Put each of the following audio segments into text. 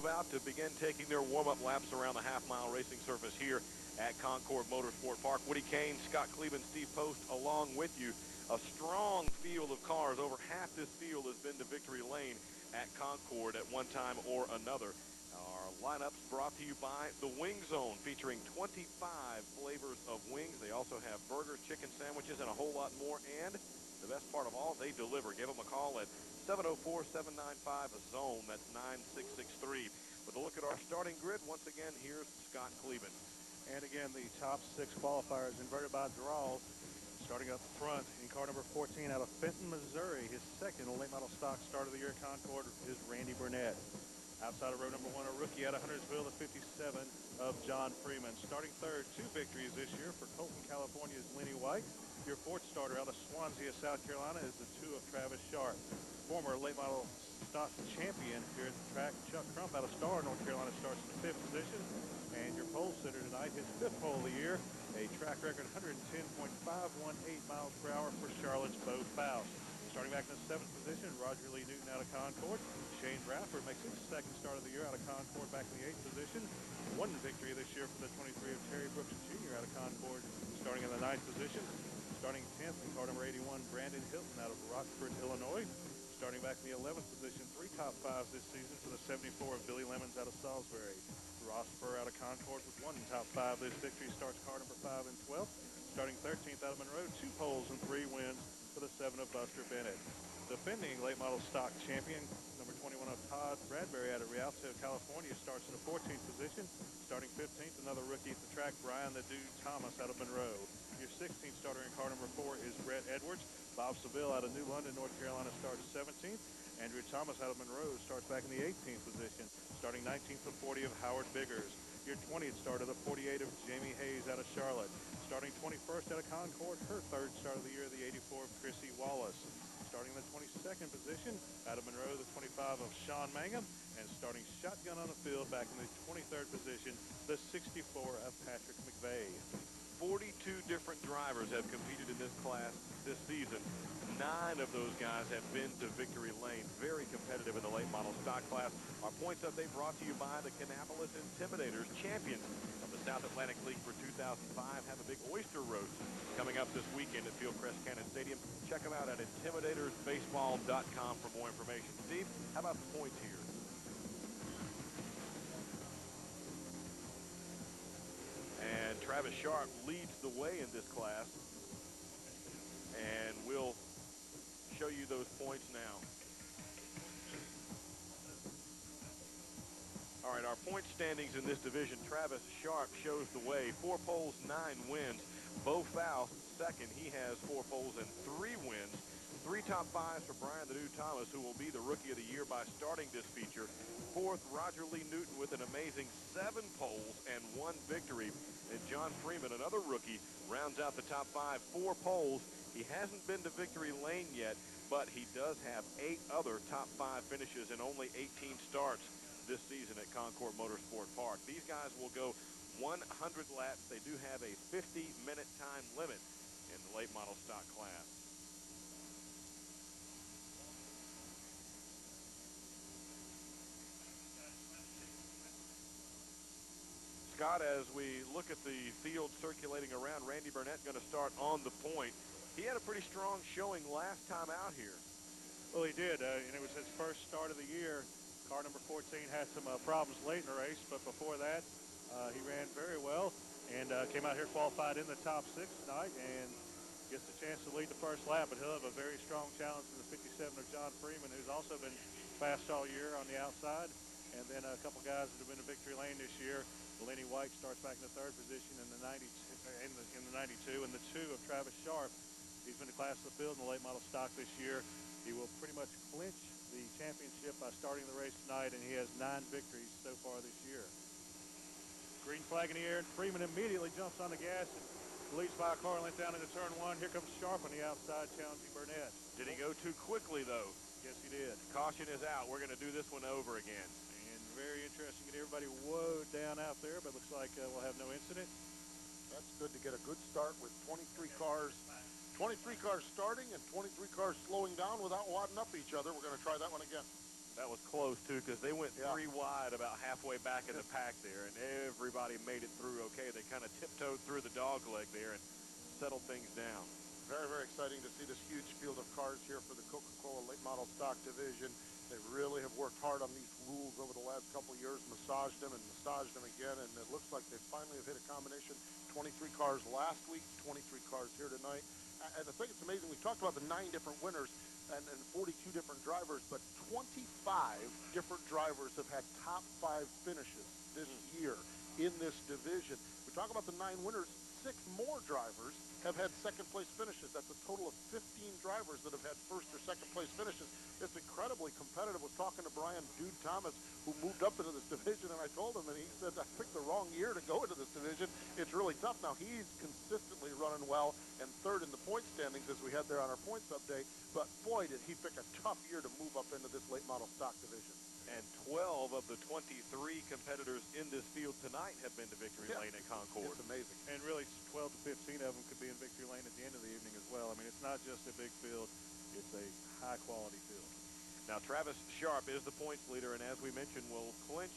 about to begin taking their warm-up laps around the half-mile racing surface here at Concord Motorsport Park. Woody Kane, Scott Cleveland, Steve Post along with you. A strong field of cars. Over half this field has been to victory lane at Concord at one time or another. Our lineups brought to you by the Wing Zone, featuring 25 flavors of wings. They also have burgers, chicken sandwiches, and a whole lot more. And the best part of all, they deliver. Give them a call at 704-795-ZONE. That's 9663. With a look at our starting grid, once again, here's Scott Cleveland. And again, the top 6 qualifiers inverted by draw. Starting up front in car number 14 out of Fenton, Missouri. His second late model stock start of the year at Concord is Randy Burnett. Outside of row number 1, a rookie out of Huntersville, the 57 of John Freeman. Starting third, 2 victories this year for Colton, California's Lenny White. Your 4th starter out of Swansea, South Carolina, is the 2 of Travis Sharp. Former late model stock champion here at the track, Chuck Crump out of Star, North Carolina, starts in the 5th position. And your pole sitter tonight, his 5th pole of the year, a track record 110.518 miles per hour for Charlotte's Bo Faust. Starting back in the 7th position, Roger Lee Newton out of Concord. Shane Bradford makes his 2nd start of the year out of Concord, back in the 8th position. 1 victory this year for the 23 of Terry Brooks Jr. out of Concord, starting in the 9th position. Starting 10th in car number 81, Brandon Hilton out of Rockford, Illinois. Starting back in the 11th position, 3 top 5s this season for the 74 of Billy Lemons out of Salisbury. Ross Burr out of Concord with 1 top 5. This victory starts car number 5 and 12th. Starting 13th out of Monroe, 2 poles and 3 wins for the 7 of Buster Bennett. Defending late model stock champion, number 21 of Todd Bradbury out of Rialto, California, starts in the 14th position. Starting 15th, another rookie at the track, Brian the Dude Thomas out of Monroe. Your 16th starter in car number 4 is Brett Edwards. Bob Seville out of New London, North Carolina, starts 17th. Andrew Thomas out of Monroe starts back in the 18th position. Starting 19th to 40 of Howard Biggers. Your 20th starter, the 48 of Jamie Hayes out of Charlotte. Starting 21st out of Concord, her 3rd start of the year, the 84 of Chrissy Wallace. Starting in the 22nd position out of Monroe, the 25 of Sean Mangum. And starting shotgun on the field back in the 23rd position, the 64 of Patrick McVeigh. 42 different drivers have competed in this class this season. 9 of those guys have been to victory lane. Very competitive in the late model stock class. Our points update brought to you by the Kannapolis Intimidators, champions of the South Atlantic League for 2005. Have a big oyster roast coming up this weekend at Fieldcrest Cannon Stadium. Check them out at IntimidatorsBaseball.com for more information. Steve, how about the points here? And Travis Sharp leads the way in this class. And we'll show you those points now. All right, our point standings in this division. Travis Sharp shows the way. 4 poles, 9 wins. Bo Faust, second. He has 4 poles and 3 wins. 3 top 5s for Brian the Dude Thomas, who will be the Rookie of the Year by starting this feature. 4th, Roger Lee Newton with an amazing 7 poles and 1 victory. And John Freeman, another rookie, rounds out the top 5, 4 poles. He hasn't been to victory lane yet, but he does have 8 other top 5 finishes and only 18 starts this season at Concord Motorsport Park. These guys will go 100 laps. They do have a 50-minute time limit in the late model stock class. Scott, as we look at the field circulating around, Randy Burnett going to start on the point. He had a pretty strong showing last time out here. Well, he did, and it was his first start of the year. Car number 14 had some problems late in the race, but before that, he ran very well and came out here qualified in the top 6 tonight and gets the chance to lead the first lap. But he'll have a very strong challenge for the 57 of John Freeman, who's also been fast all year on the outside. And then a couple guys that have been to victory lane this year. Lenny White starts back in the 3rd position in the 92, and the 2 of Travis Sharp. He's been to class of the field in the late model stock this year. He will pretty much clinch the championship by starting the race tonight, and he has 9 victories so far this year. Green flag in the air, and Freeman immediately jumps on the gas and leads by a car length down into turn 1. Here comes Sharp on the outside, challenging Burnett. Did he go too quickly, though? Yes, he did. Caution is out. We're going to do this one over again. And very interesting. Get everybody woed down out there, but looks like we'll have no incident. That's good to get a good start with 23 cars. 23 cars starting and 23 cars slowing down without wadding up each other. We're going to try that one again. That was close, too, because they went 3 wide about about halfway back in the pack there, and everybody made it through okay. They kind of tiptoed through the dog leg there and settled things down. Very, very exciting to see this huge field of cars here for the Coca-Cola late model stock division. They really have worked hard on these rules over the last couple of years, massaged them again, and it looks like they finally have hit a combination. 23 cars last week, 23 cars here tonight. And I think it's amazing. We talked about the 9 different winners and 42 different drivers, but 25 different drivers have had top 5 finishes this year in this division. We talk about the 9 winners. 6 more drivers have had second place finishes. That's a total of 15 drivers that have had first or second place finishes. It's incredibly competitive. I was talking to Brian Dude Thomas, who moved up into this division, and I told him, and he said, I picked the wrong year to go into this division. It's really tough. Now, he's consistently running well and third in the point standings, as we had there on our points update, but boy, did he pick a tough year to move up into this late model stock division. And 12 of the 23 competitors in this field tonight have been to victory lane at Concord. It's amazing. And really 12 to 15 of them could be in victory lane at the end of the evening as well. I mean, it's not just a big field, it's a high-quality field. Now, Travis Sharp is the points leader, and as we mentioned, will clinch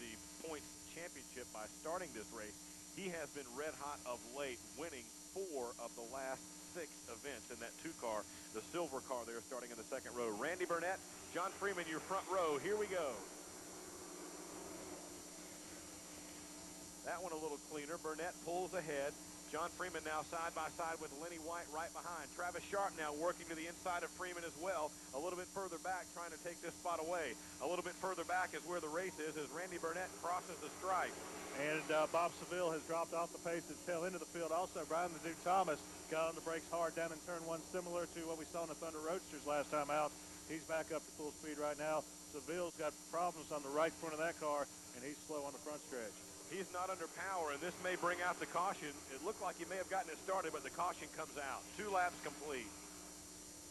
the points championship by starting this race. He has been red hot of late, winning 4 of the last 6 events in that 2-car, the silver car there starting in the second row. Randy Burnett, John Freeman, your front row. Here we go. That one a little cleaner. Burnett pulls ahead. John Freeman now side by side with Lenny White right behind. Travis Sharp now working to the inside of Freeman as well. A little bit further back trying to take this spot away. A little bit further back is where the race is as Randy Burnett crosses the stripe. And Bob Seville has dropped off the pace at the tail end of the field. Also, Brian the Duke Thomas got on the brakes hard down in turn 1, similar to what we saw in the Thunder Roadsters last time out. He's back up to full speed right now. Seville's got problems on the right front of that car, and he's slow on the front stretch. He's not under power, and this may bring out the caution. It looked like he may have gotten it started, but the caution comes out. 2 laps complete.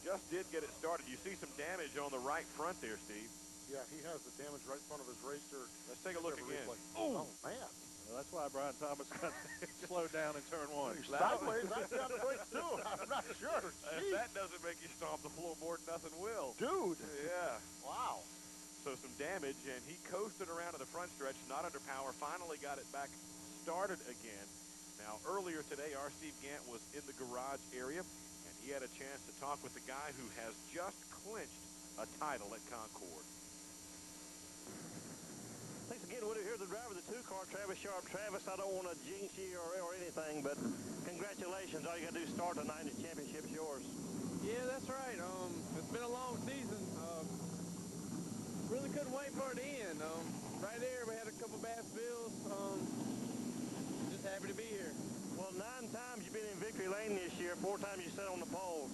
Just did get it started. You see some damage on the right front there, Steve. Yeah, he has the damage right in front of his racer. Let's take a look again. Oh, man. Well, that's why Brian Thomas got slowed down in turn 1. Sideways, I've got to break too. I'm not sure. If that doesn't make you stomp the floorboard, nothing will. Dude. Yeah. Wow. So some damage, and he coasted around to the front stretch, not under power, finally got it back started again. Now, earlier today, our Steve Gant was in the garage area, and he had a chance to talk with the guy who has just clinched a title at Concord. Thanks again, Woody. Here's the driver of the 2-car, Travis Sharp. Travis, I don't want to jinx you or anything, but congratulations. All you got to do is start tonight, and the championship's yours. Yeah, that's right. It's been a long season. Really couldn't wait for it to end. Right there, we had a couple bad spills. Just happy to be here. Well, 9 times you've been in victory lane this year. 4 times you sat on the pole.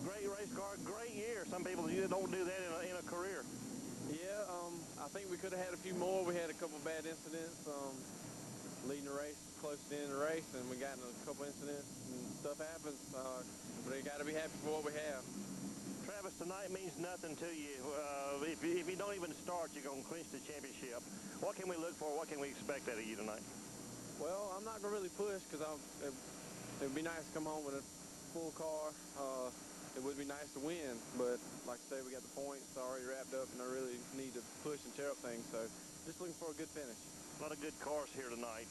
Great race car, great year. Some people don't do that in a career. Yeah, I think we could have had a few more. We had a couple bad incidents leading the race, close to the end of the race, and we got in a couple incidents and stuff happens. But we got to be happy for what we have. Travis, tonight means nothing to you. If you don't even start, you're going to clinch the championship. What can we look for? What can we expect out of you tonight? Well, I'm not going to really push because it would be nice to come home with a full car. It would be nice to win, but like I say, we got the points already wrapped up, and I really need to push and tear up things. So just looking for a good finish. A lot of good cars here tonight.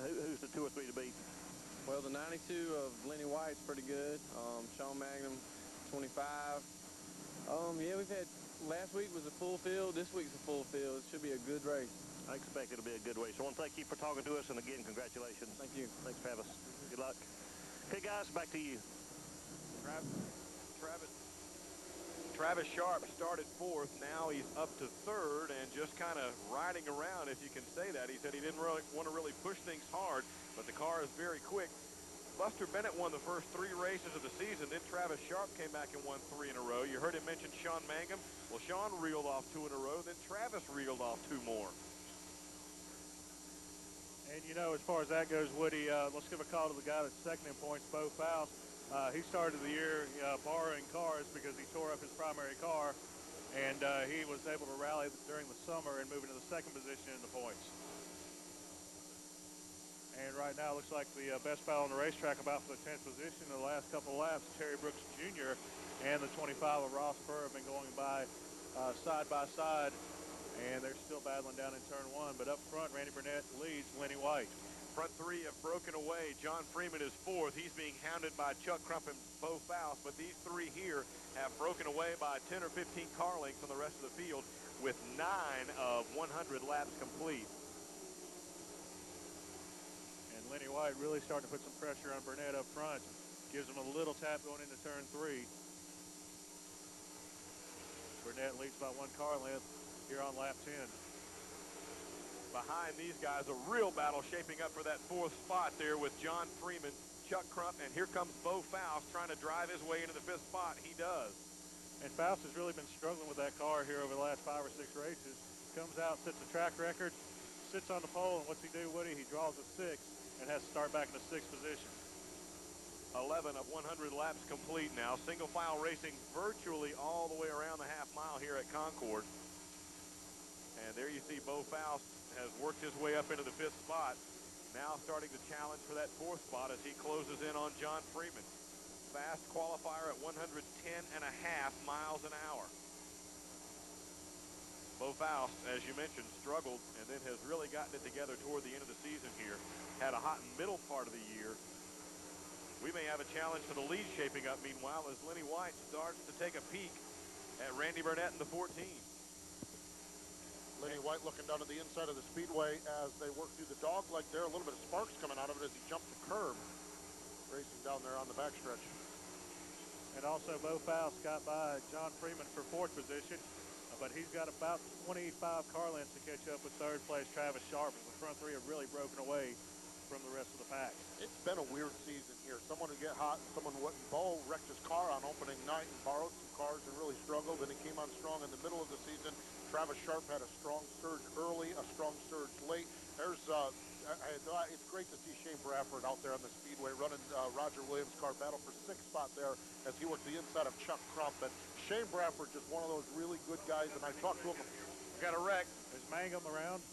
Who's the 2 or 3 to beat? Well, the 92 of Lenny White's pretty good. Sean Magnum, 25. Yeah, we've had, last week was a full field. This week's a full field. It should be a good race. I expect it'll be a good race. So I want to thank you for talking to us, and again, congratulations. Thank you. Thanks, Travis. Good luck. Okay, guys, back to you. Travis Sharp started 4th. Now he's up to 3rd and just kind of riding around, if you can say that. He said he didn't really want to really push things hard, but the car is very quick. Buster Bennett won the first 3 races of the season. Then Travis Sharp came back and won 3 in a row. You heard him mention Sean Mangum. Well, Sean reeled off 2 in a row. Then Travis reeled off 2 more. And, you know, as far as that goes, Woody, let's give a call to the guy that's second in points, Bo Faust. He started the year borrowing cars because he tore up his primary car, and he was able to rally during the summer and move into the 2nd position in the points. And right now, it looks like the best battle on the racetrack about for the 10th position in the last couple of laps. Terry Brooks Jr. and the 25 of Ross Burr have been going by side, And they're still battling down in turn 1, but up front, Randy Burnett leads Lenny White. Front three have broken away. John Freeman is fourth. He's being hounded by Chuck Crump and Bo Faust, but these three here have broken away by 10 or 15 car lengths on the rest of the field with 9 of 100 laps complete. And Lenny White really starting to put some pressure on Burnett up front. Gives him a little tap going into turn 3. Burnett leads by 1 car length here on lap 10. Behind these guys, a real battle shaping up for that 4th spot there with John Freeman, Chuck Crump, and here comes Bo Faust trying to drive his way into the 5th spot. He does. And Faust has really been struggling with that car here over the last 5 or 6 races. Comes out, sets a track record, sits on the pole, and what's he do, Woody? He draws a 6 and has to start back in the 6th position. 11 of 100 laps complete now. Single file racing virtually all the way around the half mile here at Concord. And there you see Bo Faust has worked his way up into the 5th spot. Now starting to challenge for that 4th spot as he closes in on John Freeman. Fast qualifier at 110.5 miles an hour. Bo Faust, as you mentioned, struggled and then has really gotten it together toward the end of the season here. Had a hot middle part of the year. We may have a challenge for the lead shaping up, meanwhile, as Lenny White starts to take a peek at Randy Burnett in the 14. Lenny White looking down to the inside of the speedway as they work through the dog leg there. A little bit of sparks coming out of it as he jumped the curb. Racing down there on the backstretch. And also Bo Faust got by John Freeman for 4th position, but he's got about 25 car lengths to catch up with 3rd place Travis Sharp, as the front 3 have really broken away from the rest of the pack. It's been a weird season here. Someone would get hot, someone wouldn't. Bo wrecked his car on opening night and borrowed some cars and really struggled, and he came on strong in the middle of the season. Travis Sharp had a strong surge early, a strong surge late. There's it's great to see Shane Bradford out there on the speedway running Roger Williams' car, battle for 6th spot there as he worked the inside of Chuck Crump. And Shane Bradford, just one of those really good guys, and I talked to him. Got a wreck. There's Mangum around.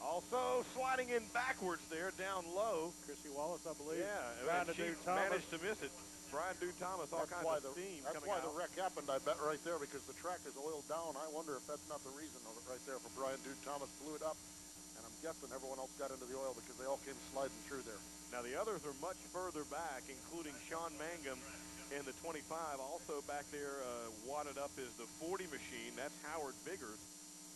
Also sliding in backwards there, down low. Chrissy Wallace, I believe. Yeah, and she managed to miss it. Brian Dude Thomas, all kinds of steam coming out. That's why the wreck happened, I bet, right there, because the track is oiled down. I wonder if that's not the reason of it right there for Brian Dude Thomas. Blew it up, and I'm guessing everyone else got into the oil because they all came sliding through there. Now, the others are much further back, including Sean Mangum in the 25. Also back there, wadded up is the 40 machine. That's Howard Biggers.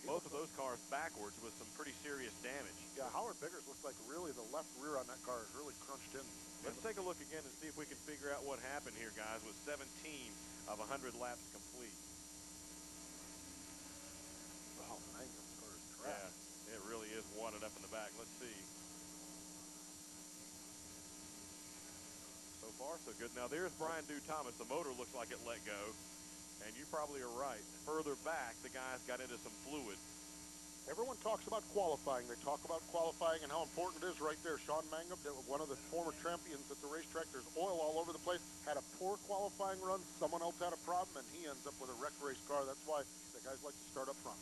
Both of those cars backwards with some pretty serious damage. Yeah, Howard Biggers looks like really the left rear on that car is really crunched in. Let's take a look again and see if we can figure out what happened here, guys, with 17 of 100 laps complete. Oh, Mangum's car is trash. Yeah, it really is wadded up in the back. Let's see. So far, so good. Now, there's Brian Dude Thomas. The motor looks like it let go. And you probably are right. Further back, the guys got into some fluid. Everyone talks about qualifying. They talk about qualifying and how important it is right there. Sean Mangum, one of the former champions at the racetrack, there's oil all over the place, had a poor qualifying run. Someone else had a problem, and he ends up with a wrecked race car. That's why the guys like to start up front.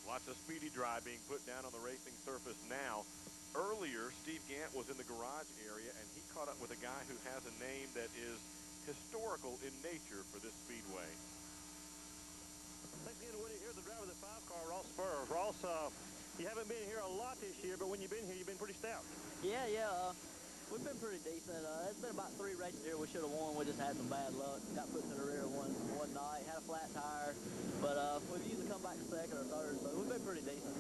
Lots of speedy dry being put down on the racing surface now. Earlier, Steve Gant was in the garage area, and he caught up with a guy who has a name that is historical in nature for this speedway. Thanks again, Woody. Here's the driver of the 5-car, Ross Spur. Ross, you haven't been here a lot this year, but when you've been here, you've been pretty stout. Yeah, we've been pretty decent. It's been about 3 races here we should have won. We just had some bad luck. Got put to the rear one night, had a flat tire, but we've usually come back to 2nd or 3rd, but we've been pretty decent.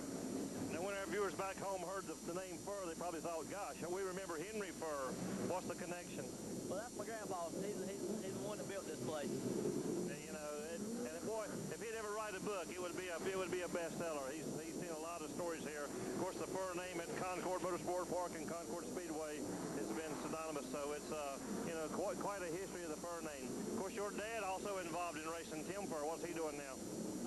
Now, when our viewers back home heard the name Furr, they probably thought, gosh, we remember Henry Furr. What's the connection? Well, that's my grandpa. He's the one that built this place. And, you know, and boy, if he'd ever write a book, it would be a bestseller. He's seen a lot of stories here. Of course, the Furr name at Concord Motorsport Park and Concord Speedway has been synonymous. So it's you know, quite a history of the Furr name. Of course, your dad also involved in racing. Tim Furr, what's he doing now?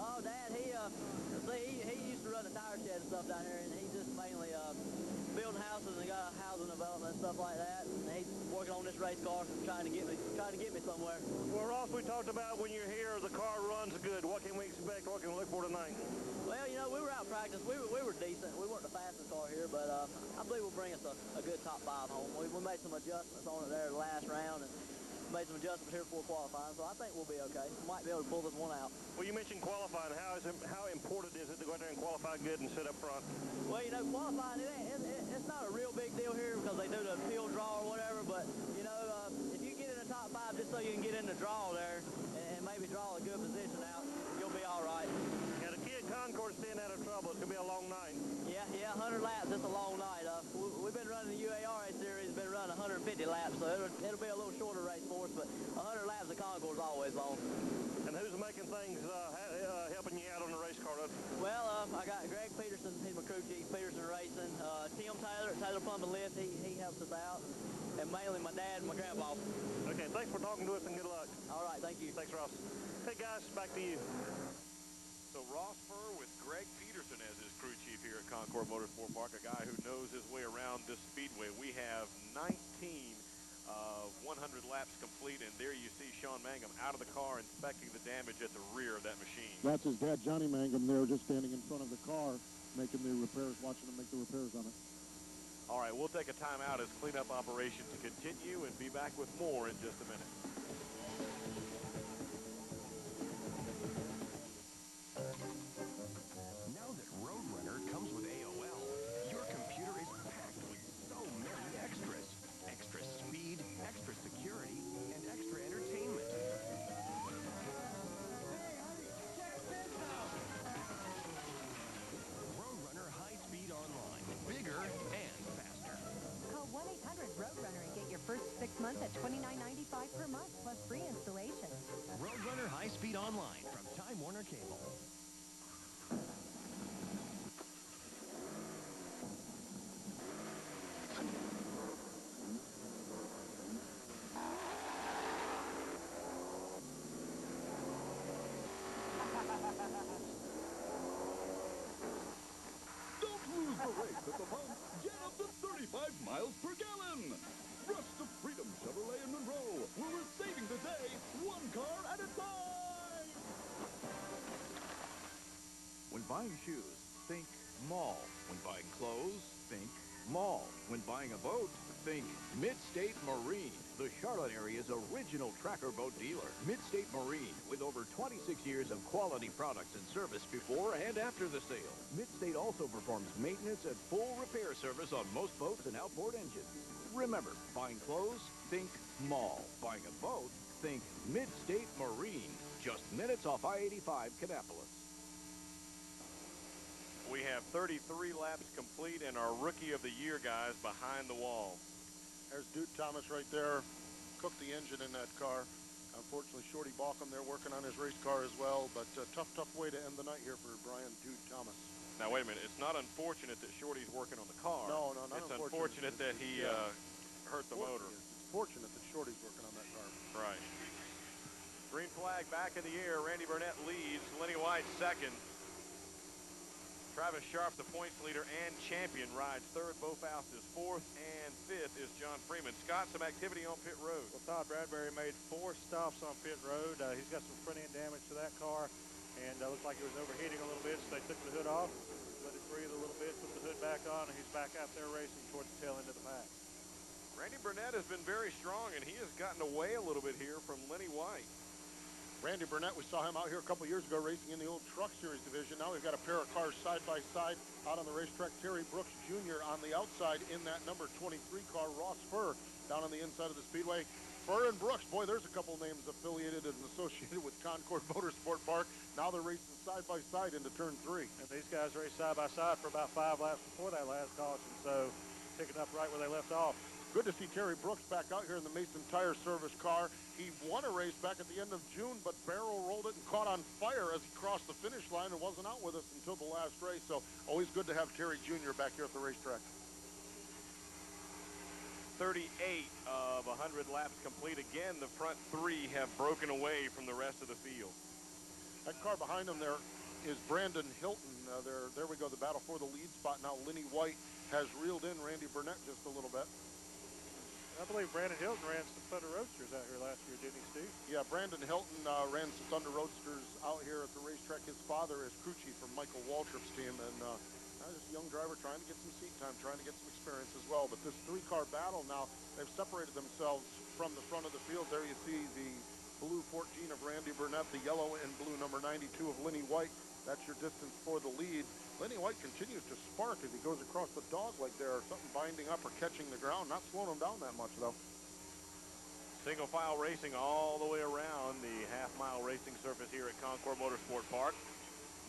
Oh, Dad, he used to run a tire shed and stuff down here, and he's just mainly building houses and got housing development and stuff like that. And he's working on this race car and trying to get me somewhere. Well, Ross, we talked about when you're here, the car runs good. What can we expect? What can we look for tonight? Well, you know, we were out practice. We were decent. We weren't the fastest car here, but I believe we'll bring us a good top 5 home. We made some adjustments on it there the last round, and made some adjustments here before qualifying, so I think we'll be okay. Might be able to pull this one out. Well, you mentioned qualifying. How important is it to go out there and qualify good and sit up front? Well, you know, qualifying, it's not a real big deal here because they do the field draw or whatever, but, you know, if you get in the top 5 just so you can get in the draw there and maybe draw a good position out, you'll be all right. Yeah, the kid Concord staying out of trouble. It's going to be a long night. Yeah, 100 laps, it's a long night. We've been running the UARA series, been running 150 laps, so it'll be a little shorter race for us, but 100 laps at Concord's always long. And who's making things, helping you out on the race car? Well, I got Greg Peterson, he's my crew chief, Peterson Racing. Tim Taylor at Taylor Pump and Lift, he helps us out. And mainly my dad and my grandpa. Okay, thanks for talking to us and good luck. All right, thank you. Thanks, Ross. Hey, guys, back to you. So Ross Furr with Greg Peterson as his crew chief here at Concord Motorsport Park, a guy who knows his way around this speedway. We have 19 100 laps complete, and there you see Sean Mangum out of the car inspecting the damage at the rear of that machine. That's his dad, Johnny Mangum, there just standing in front of the car, making the repairs, watching him make the repairs on it. All right, we'll take a timeout as cleanup operations continue and be back with more in just a minute. Now that Roadrunner comes with AOL, your computer is packed with so many extras. Extra speed, extra security, and extra entertainment. Roadrunner High Speed Online. Bigger and faster. Call 1-800-ROADRUNNER and get your first 6 months at $29.95 per month plus free installation. Roadrunner High Speed Online from Time Warner Cable. Don't lose the race at the pump. Get up to 35 miles per gallon. Rush to Freedom Chevrolet in Monroe, where we're saving the day one car at a time. When buying shoes, think mall. When buying clothes, think mall. When buying a boat, think Mid-State Marine, the Charlotte area's original tracker boat dealer. Mid-State Marine, with over 26 years of quality products and service before and after the sale. Mid-State also performs maintenance and full repair service on most boats and outboard engines. Remember, buying clothes, think mall. Buying a boat, think Mid-State Marine. Just minutes off I-85 Kannapolis. We have 33 laps complete and our Rookie of the Year guys behind the wall. There's Dude Thomas right there. Cooked the engine in that car. Unfortunately, Shorty Balkum there working on his race car as well, but tough way to end the night here for Brian Dude Thomas. Now, wait a minute. It's not unfortunate that Shorty's working on the car. No, not It's unfortunate. unfortunate that he hurt the motor. It's fortunate that Shorty's working on that car. Right. Green flag back in the air. Randy Burnett leads. Lenny White second. Travis Sharp, the points leader and champion, rides third. Bo Faust is fourth, and fifth is John Freeman. Scott, some activity on pit road. Well, Todd Bradbury made 4 stops on pit road. He's got some front end damage to that car, and looks like it was overheating a little bit, so they took the hood off, let it breathe a little bit, put the hood back on, and he's back out there racing towards the tail end of the pack. Randy Burnett has been very strong, and he has gotten away a little bit here from Lenny White. Randy Burnett, we saw him out here a couple years ago racing in the old Truck Series division. Now we've got a pair of cars side by side out on the racetrack. Terry Brooks Jr. on the outside in that number 23 car. Ross Furr down on the inside of the speedway. Furr and Brooks, boy, there's a couple names affiliated and associated with Concord Motorsport Park. Now they're racing side by side into turn 3. And these guys raced side by side for about 5 laps before that last caution, so picking up right where they left off. Good to see Terry Brooks back out here in the Mason Tire Service car. He won a race back at the end of June, but barrel rolled it and caught on fire as he crossed the finish line and wasn't out with us until the last race. So always good to have Terry Jr. back here at the racetrack. 38 of 100 laps complete. Again, the front 3 have broken away from the rest of the field. That car behind him there is Brandon Hilton. There we go, the battle for the lead spot. Now Lenny White has reeled in Randy Burnett just a little bit. I believe Brandon Hilton ran some Thunder Roadsters out here last year, didn't he, Steve? Yeah, Brandon Hilton ran some Thunder Roadsters out here at the racetrack. His father is crew chief for Michael Waltrip's team, and Just a young driver trying to get some seat time, trying to get some experience as well. But this three-car battle now, they've separated themselves from the front of the field. There you see the blue 14 of Randy Burnett, the yellow and blue number 92 of Lenny White. That's your distance for the lead. Lenny White continues to spark as he goes across the dog leg there, or something binding up or catching the ground. Not slowing him down that much, though. Single file racing all the way around the half-mile racing surface here at Concord Motorsport Park.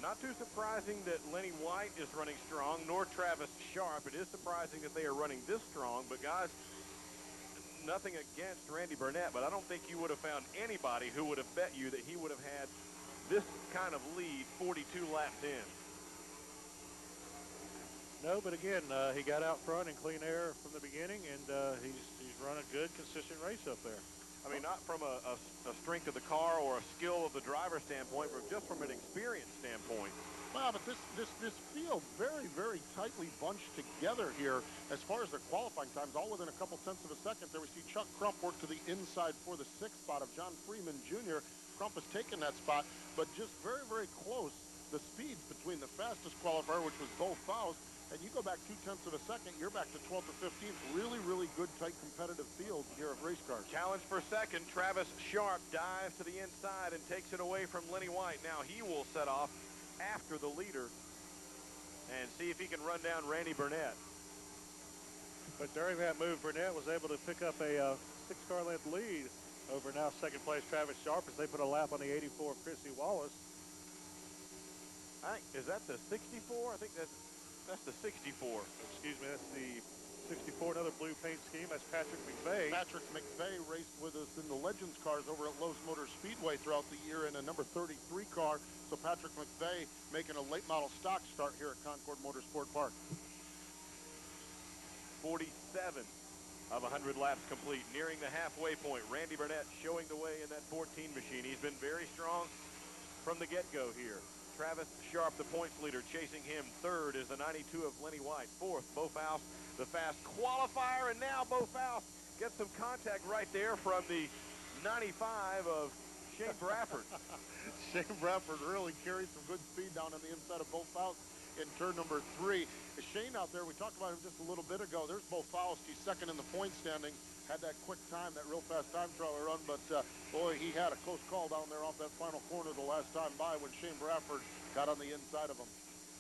Not too surprising that Lenny White is running strong, nor Travis Sharp. It is surprising that they are running this strong, but guys, nothing against Randy Burnett, but I don't think you would have found anybody who would have bet you that he would have had this kind of lead 42 laps in. No, but again, he got out front in clean air from the beginning, and he's run a good, consistent race up there. I mean, not from a strength of the car or a skill of the driver standpoint, but just from an experience standpoint. Well, but this field very, very tightly bunched together here as far as their qualifying times, all within a couple tenths of a second. There we see Chuck Crump work to the inside for the 6th spot of John Freeman Jr. Crump has taken that spot, but just very, very close. The speeds between the fastest qualifier, which was Bo Faust, and you go back 0.2 of a second, you're back to 12th or 15th. Really, really good, tight, competitive field here of race cars. Challenge for second. Travis Sharp dives to the inside and takes it away from Lenny White. Now he will set off after the leader and see if he can run down Randy Burnett. But during that move, Burnett was able to pick up a 6-car length lead over now second place Travis Sharp as they put a lap on the 84 of Chrissy Wallace. Is that the 64? I think that's the 64. Excuse me, that's the 64, another blue paint scheme. That's Patrick McVeigh. Patrick McVeigh raced with us in the Legends cars over at Lowe's Motor Speedway throughout the year in a number 33 car. So Patrick McVeigh making a late model stock start here at Concord Motorsport Park. 47 of 100 laps complete, nearing the halfway point. Randy Burnett showing the way in that 14 machine. He's been very strong from the get-go here. Travis Sharp, the points leader, chasing him. Third is the 92 of Lenny White. Fourth, Bo Faust, the fast qualifier. And now Bo Faust gets some contact right there from the 95 of Shane Bradford. Shane Bradford really carried some good speed down on the inside of Bo Faust in turn number 3. Shane out there, we talked about him just a little bit ago. There's Bo Faust. He's second in the point standing. Had that quick time, that real fast time trial run, but boy, he had a close call down there off that final corner the last time by when Shane Bradford got on the inside of him.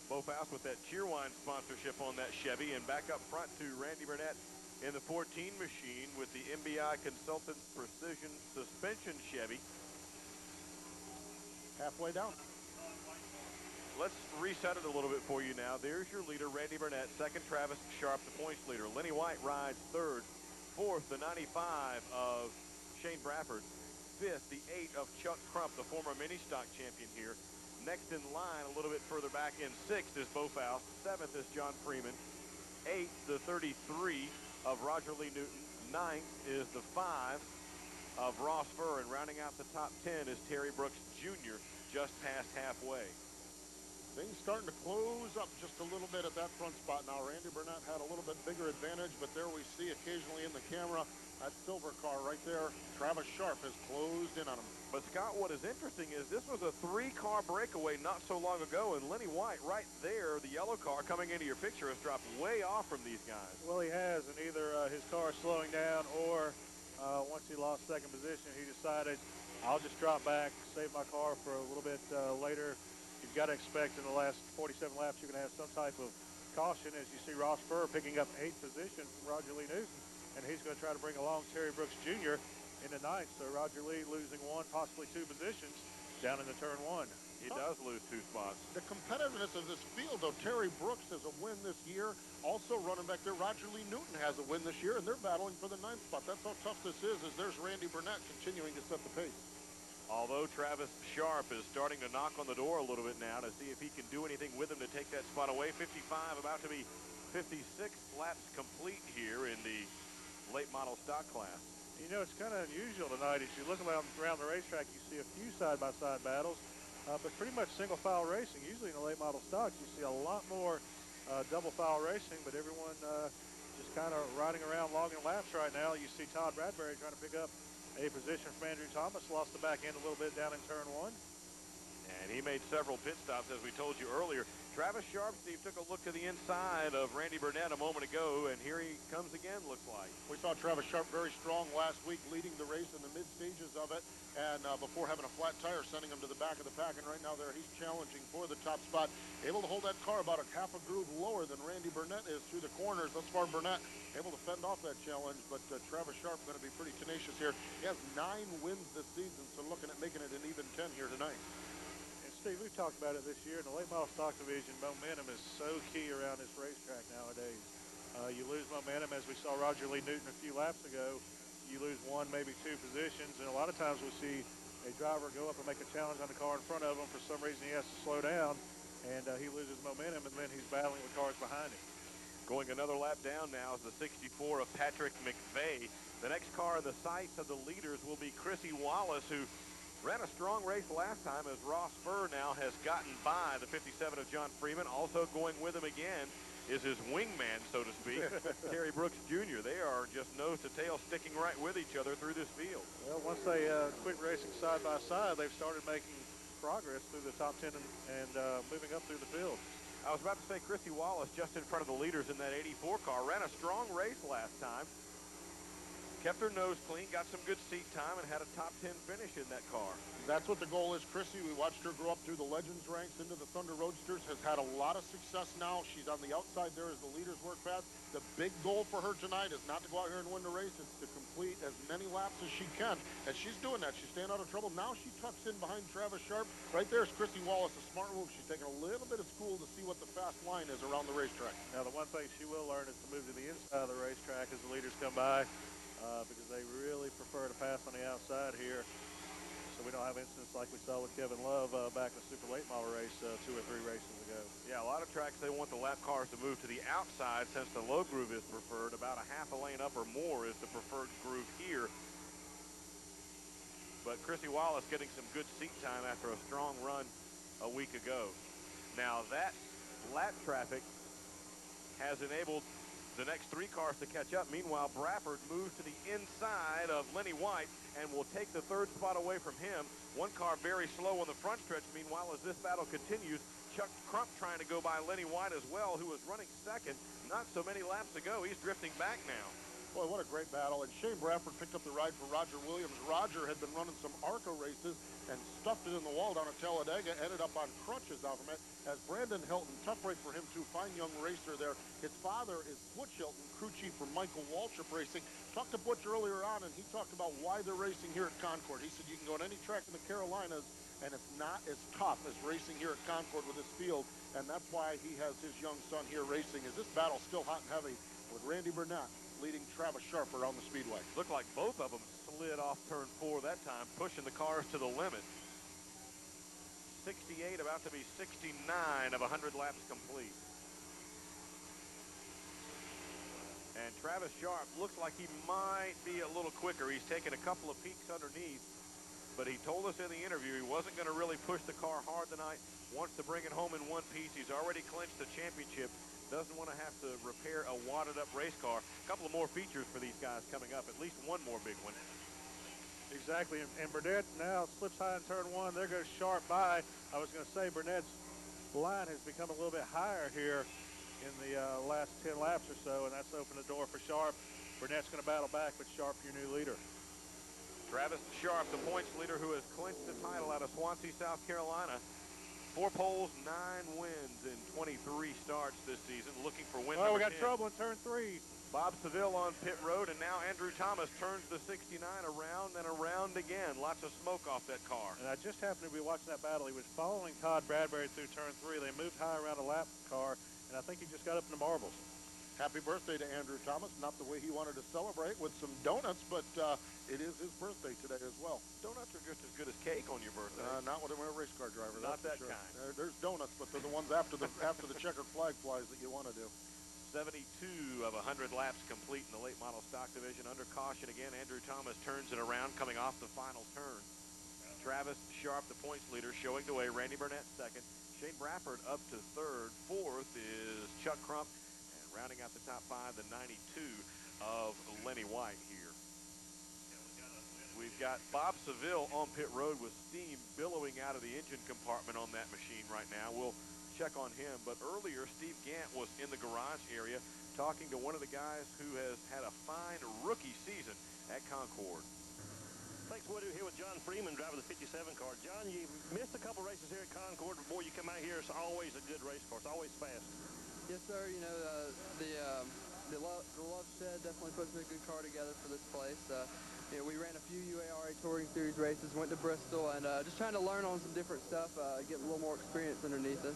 Bo Faust with that Cheerwine sponsorship on that Chevy, and back up front to Randy Burnett in the 14 machine with the MBI Consultants Precision Suspension Chevy. Halfway down. Let's reset it a little bit for you now. There's your leader, Randy Burnett. Second, Travis Sharp, the points leader. Lenny White rides third. Fourth, the 95 of Shane Bradford. Fifth, the 8 of Chuck Crump, the former mini stock champion here. Next in line, a little bit further back in sixth is Bo Faust. Seventh is John Freeman. Eighth, the 33 of Roger Lee Newton. Ninth is the 5 of Ross Furr. And rounding out the top 10 is Terry Brooks Jr., just past halfway. Things starting to close up just a little bit at that front spot now. Randy Burnett had a little bit bigger advantage, but there we see occasionally in the camera that silver car right there. Travis Sharp has closed in on him. But Scott, what is interesting is this was a 3-car breakaway not so long ago, and Lenny White right there, the yellow car coming into your picture, has dropped way off from these guys. Well, he has, and either his car is slowing down or once he lost second position, he decided, I'll just drop back, save my car for a little bit later. You've got to expect in the last 47 laps you're going to have some type of caution as you see Ross Furr picking up 8th position from Roger Lee Newton, and he's going to try to bring along Terry Brooks Jr. in the 9th. So Roger Lee losing 1, possibly 2 positions down in the turn 1. He does lose 2 spots. The competitiveness of this field, though, Terry Brooks has a win this year. Also running back there, Roger Lee Newton has a win this year, and they're battling for the 9th spot. That's how tough this is, as there's Randy Burnett continuing to set the pace. Although Travis Sharp is starting to knock on the door a little bit now to see if he can do anything with him to take that spot away. 55, about to be 56 laps complete here in the late model stock class. You know, it's kind of unusual tonight. As you look around the racetrack, you see a few side-by-side battles, but pretty much single-file racing. Usually in the late model stocks, you see a lot more double-file racing, but everyone just kind of riding around logging laps right now. You see Todd Bradbury trying to pick up a position from Andrew Thomas, lost the back end a little bit down in turn 1. And he made several pit stops, as we told you earlier. Travis Sharp, Steve, took a look to the inside of Randy Burnett a moment ago, and here he comes again, looks like. We saw Travis Sharp very strong last week, leading the race in the mid stages of it, and before having a flat tire, sending him to the back of the pack. And right now there, he's challenging for the top spot, able to hold that car about a half a groove lower than Randy Burnett is through the corners. Thus far, Burnett able to fend off that challenge, but Travis Sharp going to be pretty tenacious here. He has 9 wins this season, so looking at making it an even 10 here tonight. Steve, we've talked about it this year. In the late model stock division, momentum is so key around this racetrack nowadays. You lose momentum, as we saw Roger Lee Newton a few laps ago. You lose 1, maybe 2 positions, and a lot of times we see a driver go up and make a challenge on the car in front of him. For some reason, he has to slow down, and he loses momentum, and then he's battling with cars behind him. Going another lap down now is the 64 of Patrick McVeigh. The next car in the sights of the leaders will be Chrissy Wallace, who ran a strong race last time, as Ross Furr now has gotten by the 57 of John Freeman. Also going with him again is his wingman, so to speak, Terry Brooks Jr. They are just nose to tail sticking right with each other through this field. Well, once they quit racing side by side, they've started making progress through the top 10 and moving up through the field. I was about to say Chrissy Wallace, just in front of the leaders in that 84 car, ran a strong race last time. Kept her nose clean, got some good seat time, and had a top 10 finish in that car. That's what the goal is, Chrissy. We watched her grow up through the Legends ranks into the Thunder Roadsters, has had a lot of success now. She's on the outside there as the leaders work fast. The big goal for her tonight is not to go out here and win the race. It's to complete as many laps as she can. And she's doing that. She's staying out of trouble. Now she tucks in behind Travis Sharp. Right there is Chrissy Wallace, a smart move. She's taking a little bit of school to see what the fast line is around the racetrack. Now, the one thing she will learn is to move to the inside of the racetrack as the leaders come by. Because they really prefer to pass on the outside here, so we don't have incidents like we saw with Kevin Love back in the super late model race 2 or 3 races ago. Yeah, a lot of tracks, they want the lap cars to move to the outside since the low groove is preferred. About a half a lane up or more is the preferred groove here. But Chrissy Wallace getting some good seat time after a strong run a week ago. Now that lap traffic has enabled the next 3 cars to catch up. Meanwhile, Bradford moves to the inside of Lenny White and will take the 3rd spot away from him. 1 car very slow on the front stretch. Meanwhile, as this battle continues, Chuck Crump trying to go by Lenny White as well, who was running 2nd not so many laps ago. He's drifting back now. Boy, what a great battle. And Shane Bradford picked up the ride for Roger Williams. Roger had been running some ARCA races and stuffed it in the wall down at Talladega, ended up on crutches out from it. As Brandon Hilton, tough break for him too, fine young racer there. His father is Butch Hilton, crew chief for Michael Waltrip Racing. Talked to Butch earlier on, and he talked about why they're racing here at Concord. He said you can go on any track in the Carolinas, and it's not as tough as racing here at Concord with this field, and that's why he has his young son here racing. Is this battle still hot and heavy with Randy Burnett leading Travis Sharp around the speedway? Looked like both of them slid off turn 4 that time, pushing the cars to the limit. 68, about to be 69 of 100 laps complete. And Travis Sharp looks like he might be a little quicker. He's taken a couple of peeks underneath, but he told us in the interview he wasn't going to really push the car hard tonight. Wants to bring it home in one piece. He's already clinched the championship. Doesn't want to have to repair a wadded up race car. A couple of more features for these guys coming up. At least one more big one. Exactly, and Burnett now slips high in turn 1. There goes Sharp by. I was going to say Burnett's line has become a little bit higher here in the last 10 laps or so, and that's opened the door for Sharp. Burnett's going to battle back, but Sharp, your new leader. Travis Sharp, the points leader, who has clinched the title out of Swansea, South Carolina. 4 poles, 9 wins in 23 starts this season. Looking for win Oh, we got 10. trouble in turn 3. Bob Seville on pit road, and now Andrew Thomas turns the 69 around and around again. Lots of smoke off that car. And I just happened to be watching that battle. He was following Todd Bradbury through turn 3. They moved high around a lap car, and I think he just got up in the marbles. Happy birthday to Andrew Thomas. Not the way he wanted to celebrate with some donuts, but it is his birthday today as well. Donuts are just as good as cake on your birthday. Not when I'm a race car driver. Not that's that for sure. kind. There's donuts, but they're the ones after the checkered flag flies that you want to do. 72 of 100 laps complete in the late model stock division. Under caution again, Andrew Thomas turns it around coming off the final turn. Travis Sharp, the points leader, showing the way. Randy Burnett 2nd. Shane Bradford up to 3rd. 4th is Chuck Crump. And rounding out the top 5, the 92 of Lenny White here. We've got Bob Seville on pit road with steam billowing out of the engine compartment on that machine right now. We'll check on him. But earlier, Steve Gant was in the garage area talking to one of the guys who has had a fine rookie season at Concord. Thanks, Woody. Here with John Freeman driving the 57 car. John, you missed a couple races here at Concord, but boy, you come out here, it's always a good race course, always fast. Yes, sir. You know, the Love Shed definitely puts a good car together for this place. You know, we ran a few UARA Touring Series races, went to Bristol, and just trying to learn on some different stuff, get a little more experience underneath us.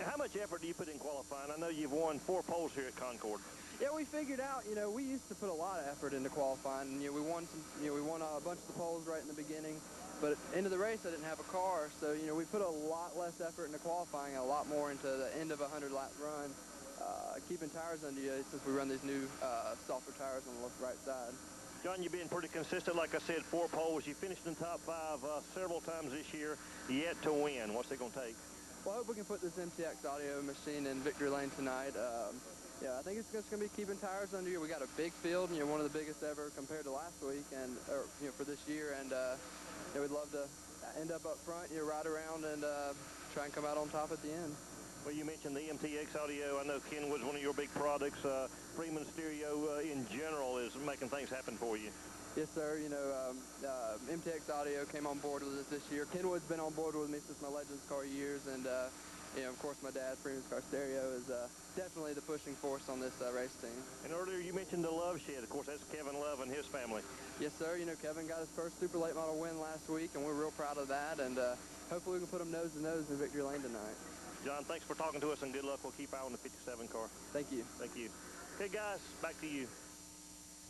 How much effort do you put in qualifying? I know you've won 4 poles here at Concord. Yeah, we figured out, you know, we used to put a lot of effort into qualifying, and, you know, we won a bunch of the poles right in the beginning, but into the race I didn't have a car, so, you know, we put a lot less effort into qualifying, a lot more into the end of a 100-lap run, keeping tires under you since we run these new softer tires on the right side. John, you've been pretty consistent. Like I said, 4 poles. You finished in top 5 several times this year, yet to win. What's it going to take? Well, I hope we can put this MTX audio machine in victory lane tonight. Yeah, I think it's just going to be keeping tires under you. We got a big field, and, you know, one of the biggest ever compared to last week, and you know, for this year. And you know, we'd love to end up front, you know, ride around, and try and come out on top at the end. Well, you mentioned the MTX audio. I know Kenwood's one of your big products. Freeman Stereo in general is making things happen for you. Yes, sir. You know, MTX Audio came on board with us this year. Kenwood's been on board with me since my Legends car years, and you know, of course, my dad, Freeman's Car Stereo, is definitely the pushing force on this race team. And earlier you mentioned the Love Shed. Of course, that's Kevin Love and his family. Yes, sir. You know, Kevin got his first Super Late Model win last week, and we're real proud of that, and hopefully we can put him nose to nose in victory lane tonight. John, thanks for talking to us, and good luck. We'll keep eye on the 57 car. Thank you. Thank you. Okay, guys, back to you.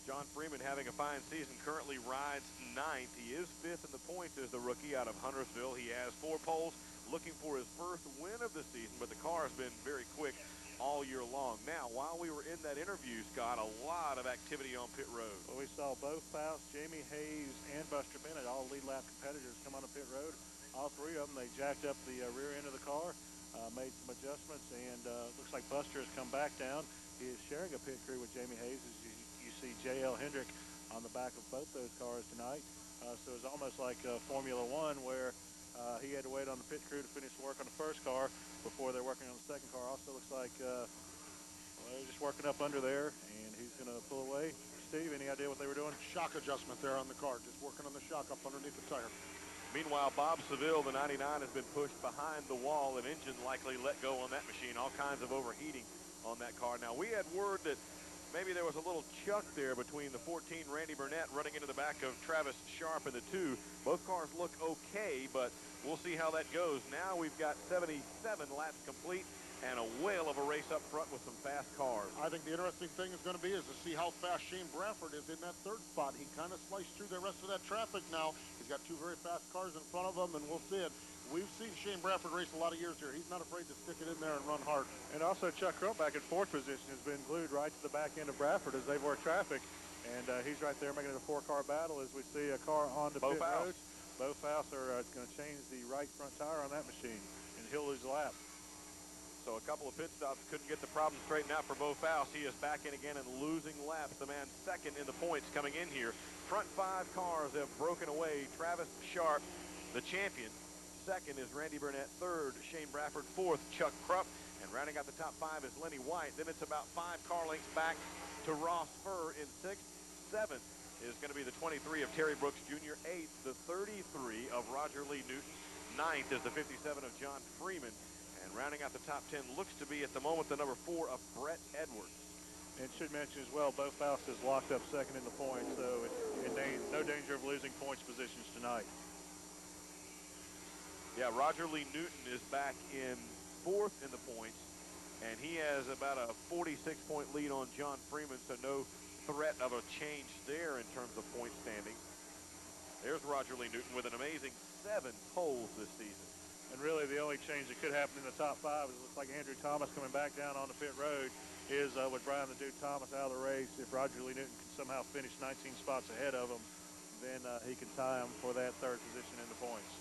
John Freeman having a fine season, currently rides 9th. He is 5th in the points as the rookie out of Huntersville. He has 4 poles, looking for his first win of the season, but the car has been very quick all year long. Now, while we were in that interview, Scott, a lot of activity on pit road. Well, we saw both Faust, Jamie Hayes, and Buster Bennett, all lead lap competitors, come on the pit road. All 3 of them, they jacked up the rear end of the car, made some adjustments, and looks like Buster has come back down. He is sharing a pit crew with Jamie Hayes, as you see J.L. Hendrick on the back of both those cars tonight. So it's almost like Formula One, where he had to wait on the pit crew to finish work on the first car before they're working on the second car. Also looks like well, they're just working up under there, and he's going to pull away. Steve, any idea what they were doing? Shock adjustment there on the car, just working on the shock up underneath the tire. Meanwhile, Bob Seville, the 99, has been pushed behind the wall. An engine likely let go on that machine. All kinds of overheating on that car. Now, we had word that maybe there was a little chuck there between the 14 Randy Burnett running into the back of Travis Sharp in the 2. Both cars look okay, but we'll see how that goes. Now we've got 77 laps complete and a whale of a race up front with some fast cars. I think the interesting thing is going to be is to see how fast Shane Bradford is in that 3rd spot. He kind of sliced through the rest of that traffic now. He's got 2 very fast cars in front of him, and we'll see it. We've seen Shane Bradford race a lot of years here. He's not afraid to stick it in there and run hard. And also Chuck Crump back in 4th position has been glued right to the back end of Bradford as they've worked traffic. And he's right there making it a 4-car battle as we see a car on the pit road. Bo Faust are going to change the right front tire on that machine, and he'll lose a lap. So a couple of pit stops couldn't get the problem straightened out for Bo Faust. He is back in again and losing laps. The man 2nd in the points coming in here. Front 5 cars have broken away. Travis Sharp, the champion. 2nd is Randy Burnett. 3rd, Shane Bradford. 4th, Chuck Krupp. And rounding out the top 5 is Lenny White. Then it's about 5 car lengths back to Ross Furr in 6th. 7th is going to be the 23 of Terry Brooks Jr. 8th, the 33 of Roger Lee Newton. 9th is the 57 of John Freeman. And rounding out the top 10 looks to be at the moment the number 4 of Brett Edwards. And should mention as well, Bo Faust is locked up 2nd in the points, so no danger of losing points positions tonight. Yeah, Roger Lee Newton is back in 4th in the points, and he has about a 46-point lead on John Freeman, so no threat of a change there in terms of point standing. There's Roger Lee Newton with an amazing 7 poles this season. And really the only change that could happen in the top 5 is it looks like Andrew Thomas coming back down on the pit road is with Brian the Dude Thomas out of the race. If Roger Lee Newton can somehow finish 19 spots ahead of him, then he can tie him for that 3rd position in the points.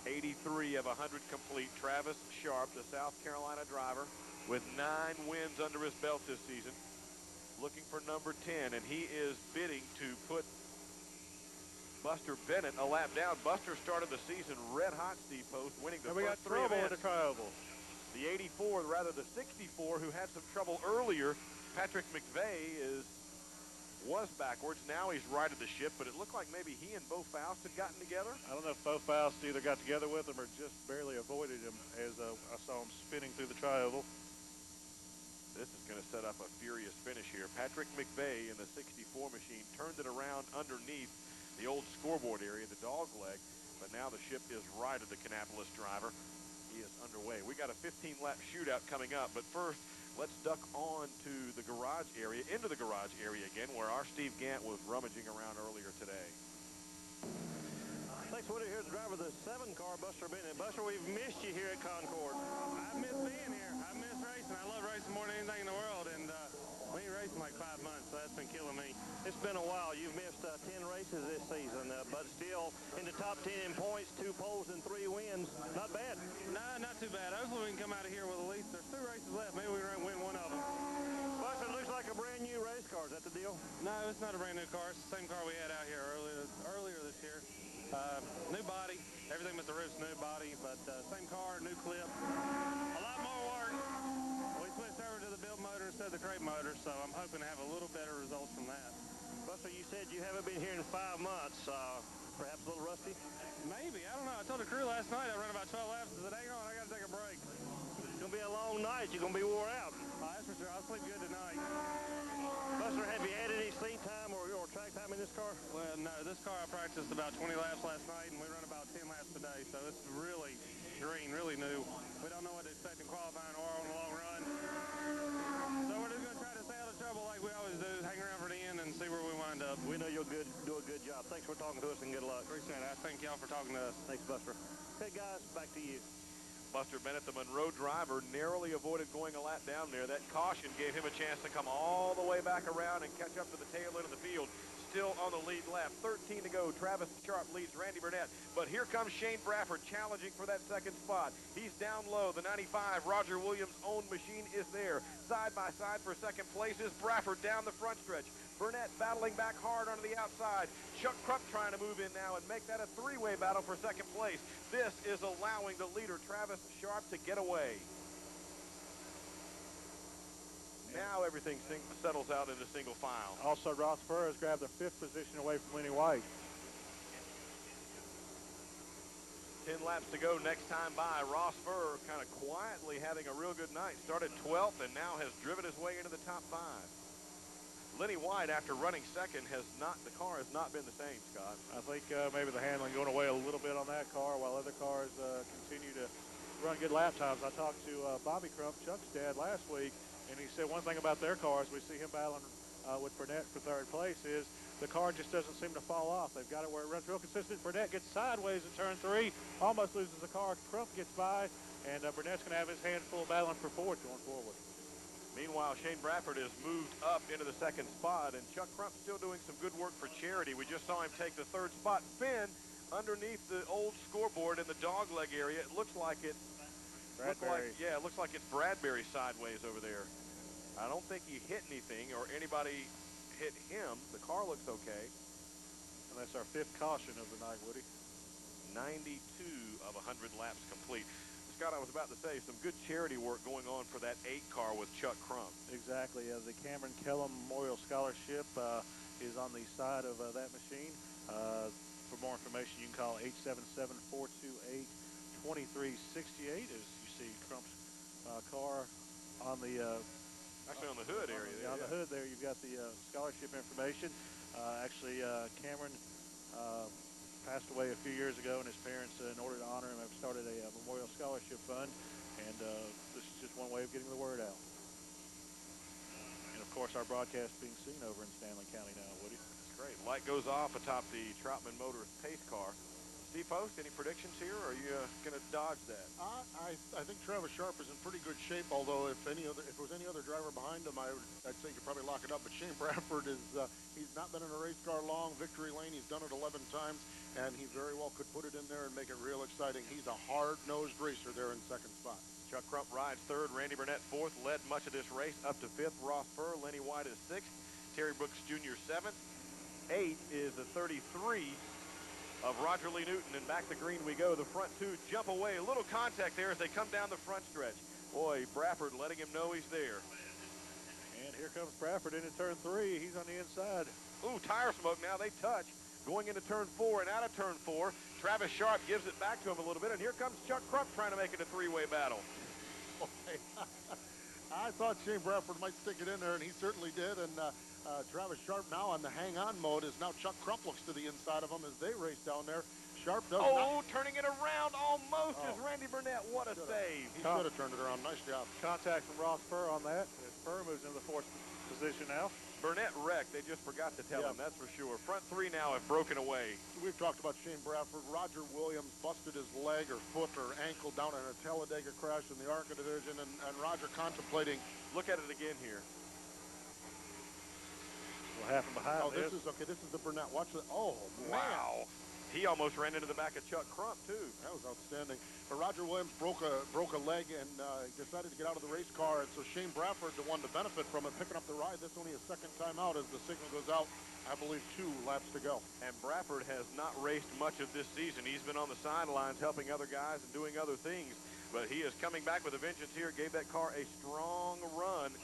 83 of 100 complete. Travis Sharp, the South Carolina driver, with 9 wins under his belt this season, looking for number 10, and he is bidding to put Buster Bennett a lap down. Buster started the season red hot, Steve Post, winning the And we got first three trouble events. with the tri-oval. The 84, rather the 64, who had some trouble earlier, Patrick McVeigh was backwards. Now he's righted the ship, but it looked like maybe he and Bo Faust had gotten together. I don't know if Bo Faust either got together with him or just barely avoided him as I saw him spinning through the tri-oval. This is going to set up a furious finish here. Patrick McVeigh in the 64 machine turned it around underneath the old scoreboard area, the dog leg, but now the ship is righted, the Kannapolis driver. He is underway. We got a 15-lap shootout coming up, but first, let's duck on to the garage area, into the garage area again, where our Steve Gant was rummaging around earlier today. Thanks, Woody. Here's the driver of the 7-car, Buster Bennett. Buster, we've missed you here at Concord. I've missed being here. I miss racing. I love racing more than anything in the world, and we ain't racing like 5 months, so that's been killing me. It's been a while. You've missed 10 races this season, but still in the top 10 in points, 2 poles and 3 wins. Not bad. No, not too bad. Hopefully we can come out of here with at least, there's 2 races left. Maybe we can win one of them. Buster, looks like a brand new race car. Is that the deal? No, it's not a brand new car. It's the same car we had out here earlier this year. New body. Everything but the roof's new body, but same car, new clip. A lot more work. We switched over to the build motor instead of the crate motor, so I'm hoping to have a little better results from that. Buster, you said you haven't been here in 5 months. Perhaps a little rusty? Maybe. I don't know. I told the crew last night I ran about 12 laps. I said, hang on, I got to take a break. It's going to be a long night. You're going to be wore out. That's for sure. I'll sleep good tonight. Buster, have you had any seat time or track time in this car? Well, no. This car I practiced about 20 laps last night, and we run about 10 laps today, so it's really green, really new. We don't know what to expect in qualifying or on the long run. So we're just going to try to stay out of trouble like we always do, hang around for the end and see where we wind up. We know you'll do a good job. Thanks for talking to us and good luck. Appreciate it. I thank y'all for talking to us. Thanks, Buster. Okay, guys, back to you. Buster Bennett, the Monroe driver, narrowly avoided going a lap down there. That caution gave him a chance to come all the way back around and catch up to the tail end of the field. Still on the lead lap. 13 to go. Travis Sharp leads Randy Burnett. But here comes Shane Bradford challenging for that second spot. He's down low. The 95, Roger Williams' own machine, is there. Side by side for second place is Bradford down the front stretch. Burnett battling back hard onto the outside. Chuck Krupp trying to move in now and make that a 3-way battle for second place. This is allowing the leader, Travis Sharp, to get away. Now everything settles out into single file. Also, Ross Furr has grabbed the 5th position away from Lenny White. 10 laps to go next time by. Ross Furr kind of quietly having a real good night. Started 12th and now has driven his way into the top 5. Lenny White, after running second, the car has not been the same, Scott. I think maybe the handling going away a little bit on that car while other cars continue to run good lap times. I talked to Bobby Crump, Chuck's dad, last week, and he said one thing about their cars, we see him battling with Burnett for 3rd place, is the car just doesn't seem to fall off. They've got it where it runs real consistent. Burnett gets sideways in turn 3, almost loses the car. Crump gets by, and Burnett's going to have his hands full battling for 4th going forward. Meanwhile, Shane Bradford has moved up into the 2nd spot, and Chuck Crump still doing some good work for charity. We just saw him take the 3rd spot. Finn, underneath the old scoreboard in the dogleg area, it looks like it's Bradbury. it looks like it's Bradbury sideways over there. I don't think he hit anything or anybody hit him. The car looks okay. And that's our 5th caution of the night, Woody. 92 of 100 laps complete. Scott, I was about to say, some good charity work going on for that 8 car with Chuck Crump. Exactly. The Cameron Kellum Memorial Scholarship is on the side of that machine. For more information, you can call 877-428-2368. As you see Crump's car on the... actually on the hood area. On the hood there, you've got the scholarship information. Cameron passed away a few years ago, and his parents, in order to honor him, have started a memorial scholarship fund, and this is just one way of getting the word out. And, of course, our broadcast being seen over in Stanley County now, Woody. That's great. Light goes off atop the Troutman Motors pace car. Steve Post, any predictions here, or are you going to dodge that? I think Travis Sharp is in pretty good shape, although if there was any other driver behind him, I'd say you could probably lock it up. But Shane Bradford he's not been in a race car long. Victory lane, he's done it 11 times, and he very well could put it in there and make it real exciting. He's a hard-nosed racer there in 2nd spot. Chuck Crump rides 3rd. Randy Burnett 4th, led much of this race up to 5th. Ross Furr, Lenny White is 6th. Terry Brooks Jr. 7th. 8 is the 33, of Roger Lee Newton, and back the green we go. The front two jump away. A little contact there as they come down the front stretch. Boy, Bradford letting him know he's there. And here comes Bradford into turn 3. He's on the inside. Ooh, tire smoke now. They touch. Going into turn 4 and out of turn 4. Travis Sharp gives it back to him a little bit, and here comes Chuck Crump trying to make it a three-way battle. Okay. I thought Shane Bradford might stick it in there, and he certainly did. And Travis Sharp now on the hang-on mode as now Chuck Crump looks to the inside of him as they race down there. Sharp does not. Turning it around almost as Randy Burnett. What a save. He should have turned it around. Nice job. Contact from Ross Furr on that. And Furr moves into the 4th position now. Burnett wrecked. They just forgot to tell him, that's for sure. Front 3 now have broken away. We've talked about Shane Bradford. Roger Williams busted his leg or foot or ankle down in a Talladega crash in the ARCA division, and Roger contemplating. Look at it again here. What happened behind this is the Burnett. Watch it. Oh, wow. He almost ran into the back of Chuck Crump, too. That was outstanding. But Roger Williams broke a leg and decided to get out of the race car, and so Shane Bradford, the one to benefit from it, picking up the ride. This only his second time out as the signal goes out. I believe 2 laps to go. And Bradford has not raced much of this season. He's been on the sidelines helping other guys and doing other things, but he is coming back with a vengeance here. Gave that car a strong run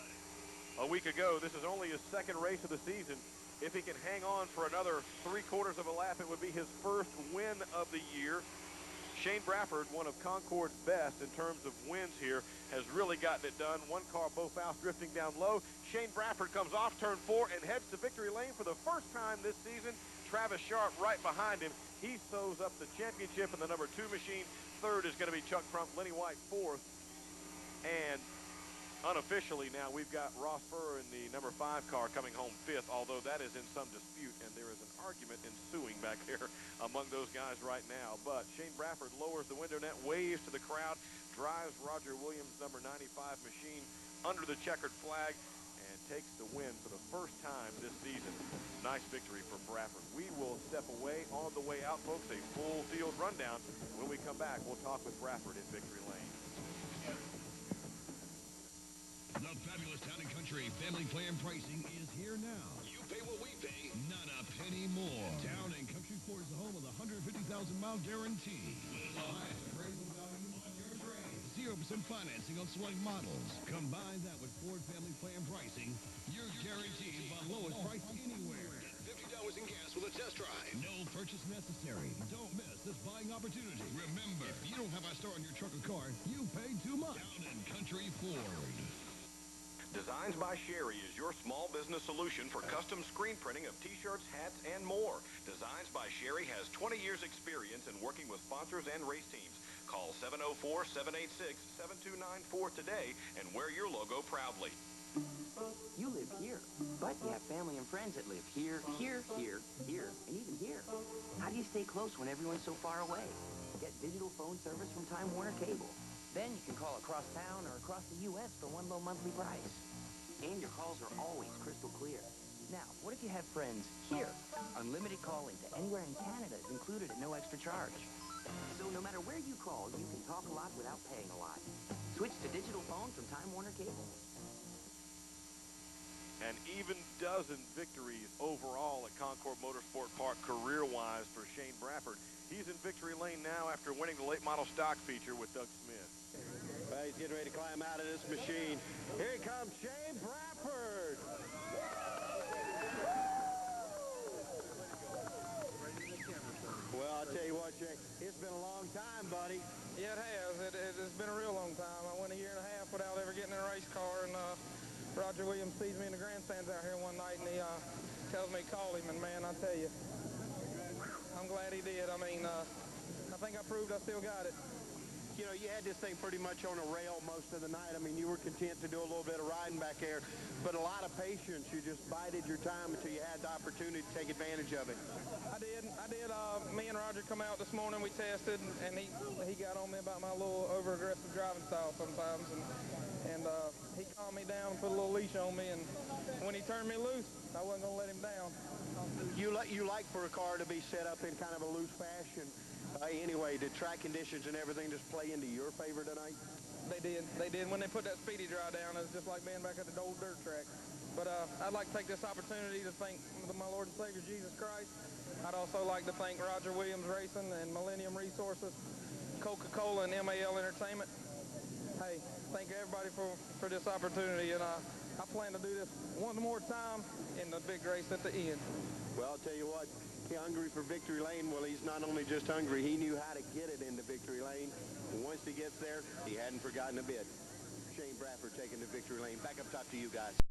a week ago. This is only his second race of the season. If he can hang on for another 3/4 of a lap, it would be his first win of the year. Shane Bradford, one of Concord's best in terms of wins here, has really gotten it done. One car, Bo Faust, drifting down low. Shane Bradford comes off turn 4 and heads to victory lane for the first time this season. Travis Sharp right behind him. He sews up the championship in the number 2 machine. Third is going to be Chuck Crump, Lenny White 4th. And unofficially now we've got Ross Furr in the number 5 car coming home 5th, although that is in some dispute, and there is an argument ensuing back there among those guys right now. But Shane Bradford lowers the window net, waves to the crowd, drives Roger Williams' number 95 machine under the checkered flag, and takes the win for the first time this season. Nice victory for Bradford. We will step away. On the way out, folks, a full field rundown. When we come back, we'll talk with Bradford in victory lane. The fabulous Town & Country Family Plan pricing is here now. You pay what we pay, not a penny more. Town & Country Ford is the home of the 150,000-mile guarantee. With the highest appraisal value on your trade. 0% financing on select models. Combine that with Ford Family Plan pricing, you're guaranteed the lowest price anywhere. Get $50 in gas with a test drive. No purchase necessary. Don't miss this buying opportunity. Remember, if you don't have a star on your truck or car, you paid too much. Town & Country Ford. Designs by Sherry is your small business solution for custom screen printing of t-shirts, hats, and more. Designs by Sherry has 20 years experience in working with sponsors and race teams. Call 704-786-7294 today and wear your logo proudly. You live here, but you have family and friends that live here, here, here, here, and even here. How do you stay close when everyone's so far away? Get digital phone service from Time Warner Cable. Then you can call across town or across the U.S. for one low monthly price. And your calls are always crystal clear. Now, what if you have friends here? Unlimited calling to anywhere in Canada is included at no extra charge. So no matter where you call, you can talk a lot without paying a lot. Switch to digital phone from Time Warner Cable. An even dozen victories overall at Concord Motorsport Park career-wise for Shane Bradford. He's in victory lane now after winning the late model stock feature with Doug Smith. Well, he's getting ready to climb out of this machine. Here he comes, Shane Bradford. Well, I'll tell you what, Shane, it's been a long time, buddy. Yeah, it has. It has been a real long time. I went a year and a half without ever getting in a race car, and Roger Williams sees me in the grandstands out here one night, and he tells me to call him, and man, I tell you, I'm glad he did. I mean, I think I proved I still got it. You know, you had this thing pretty much on a rail most of the night. I mean, you were content to do a little bit of riding back there, but a lot of patience. You just bided your time until you had the opportunity to take advantage of it. I did. Me and Roger come out this morning. We tested, and he got on me about my little over-aggressive driving style sometimes, and he calmed me down, put a little leash on me, and when he turned me loose, I wasn't going to let him down. You like for a car to be set up in kind of a loose fashion. Anyway, did track conditions and everything just play into your favor tonight? They did. When they put that speedy dry down, it was just like being back at the old dirt track. But I'd like to take this opportunity to thank my Lord and Savior Jesus Christ. I'd also like to thank Roger Williams Racing and Millennium Resources, Coca-Cola, and MAL Entertainment. Hey, thank everybody for this opportunity, and I plan to do this one more time in the big race at the end. Well, I'll tell you what, hungry for victory lane. Well, he's not only just hungry, he knew how to get it into victory lane. And once he gets there, he hadn't forgotten a bit. Shane Bradford taking the victory lane. Back up top to you guys.